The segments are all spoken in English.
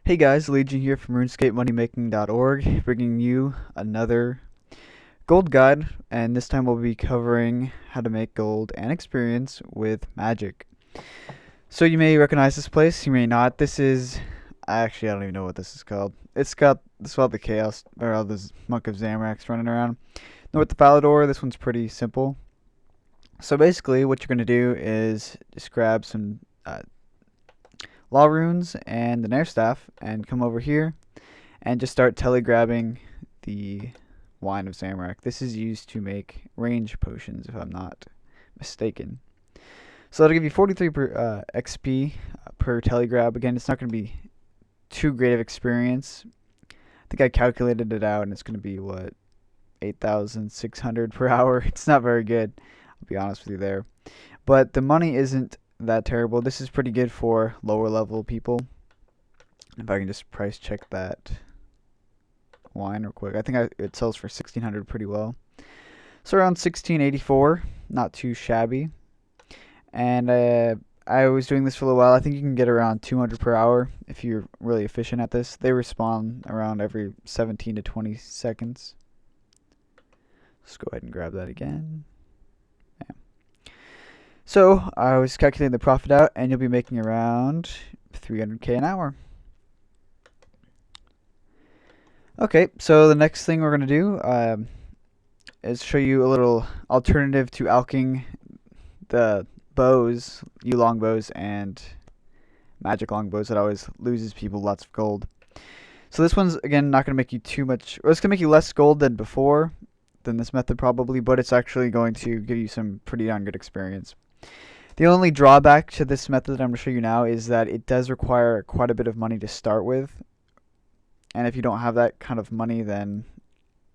Hey guys, Legion here from RunescapeMoneymaking.org, bringing you another gold guide, and this time we'll be covering how to make gold and experience with magic. So you may recognize this place, you may not. I don't even know what this is called. It's called the Chaos, or this Monk of Zamrax running around. Now with the Falador, this one's pretty simple. So basically, what you're going to do is just grab some law runes and the Nair staff and come over here and just start telegrabbing the wine of Zamorak. This is used to make range potions, if I'm not mistaken. So that'll give you 43 XP per telegrab. Again, it's not going to be too great of experience. I think I calculated it out, and it's going to be, 8,600 per hour. It's not very good, I'll be honest with you there. But the money isn't that terrible. This is pretty good for lower level people. If I can just price check that wine real quick. I think it sells for 1,600 pretty well. So around 1684, not too shabby. And I was doing this for a little while. I think you can get around 200 per hour if you're really efficient at this. They respawn around every 17 to 20 seconds. Let's go ahead and grab that again. So I was calculating the profit out, and you'll be making around 300k an hour. Okay, so the next thing we're going to do is show you a little alternative to alching the bows, longbows, and magic longbows that always loses people lots of gold. So this one's, again, not going to make you too much, or it's going to make you less gold than before, than this method probably, but it's actually going to give you some pretty darn good experience. The only drawback to this method that I'm going to show you now is that it does require quite a bit of money to start with. And if you don't have that kind of money, then,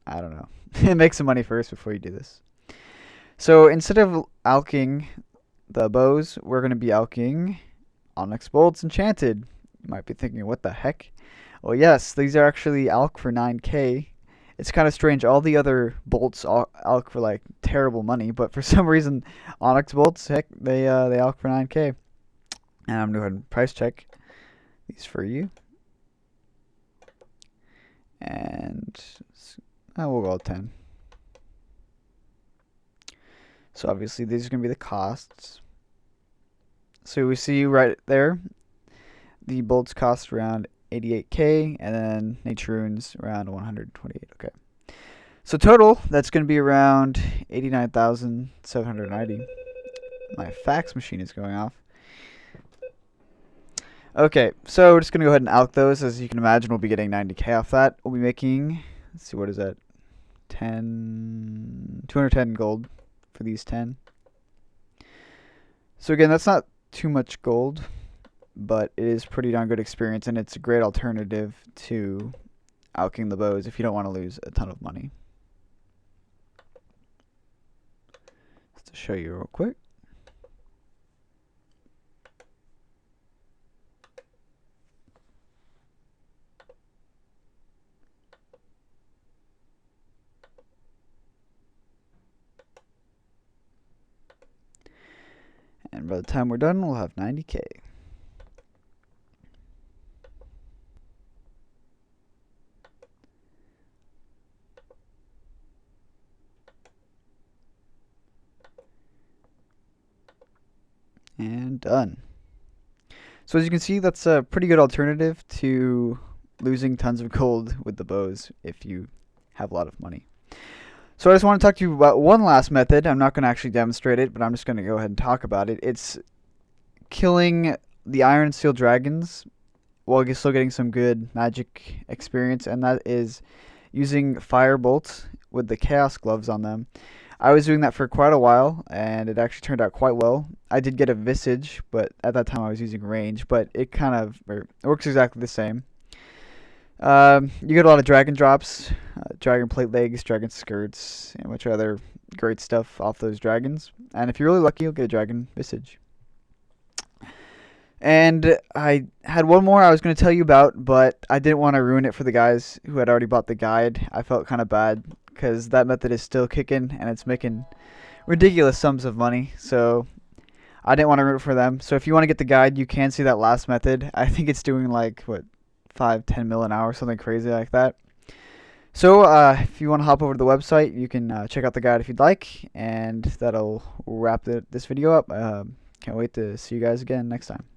I don't know. Make some money first before you do this. So instead of alching the bows, we're going to be alching Onyx Bolts Enchanted. You might be thinking, what the heck? Well, yes, these are actually alch for 9k. It's kind of strange. All the other bolts alch for like terrible money, but for some reason, Onyx bolts, heck, they alch for 9k. And I'm going to go ahead and price check these for you. And we'll go 10. So obviously these are going to be the costs. So we see right there, the bolts cost around 88k, and then nature runes around 128. Okay. So total, that's going to be around 89,790. My fax machine is going off. Okay, so we're just going to go ahead and alch those. As you can imagine, we'll be getting 90k off that. We'll be making, let's see, what is that? 210 gold for these 10. So again, that's not too much gold, but it is pretty darn good experience, and it's a great alternative to alching the bows if you don't want to lose a ton of money. Just to show you real quick. And by the time we're done, we'll have 90k. And done. So as you can see, that's a pretty good alternative to losing tons of gold with the bows if you have a lot of money. So I just want to talk to you about one last method. I'm not going to actually demonstrate it, but I'm just going to go ahead and talk about it. It's killing the Iron Steel Dragons while you're still getting some good magic experience, and that is using Fire Bolts with the Chaos Gloves on them. I was doing that for quite a while, and it actually turned out quite well. I did get a Visage, but at that time I was using range, but it kind of works exactly the same. You get a lot of dragon drops, dragon plate legs, dragon skirts, and much other great stuff off those dragons. And if you're really lucky, you'll get a dragon visage. And I had one more I was going to tell you about, but I didn't want to ruin it for the guys who had already bought the guide. I felt kind of bad because that method is still kicking, and it's making ridiculous sums of money. So I didn't want to ruin it for them. So if you want to get the guide, you can see that last method. I think it's doing like, what, 5-10 mil an hour, something crazy like that. So if you want to hop over to the website, you can check out the guide if you'd like, and that'll wrap this video up. Can't wait to see you guys again next time.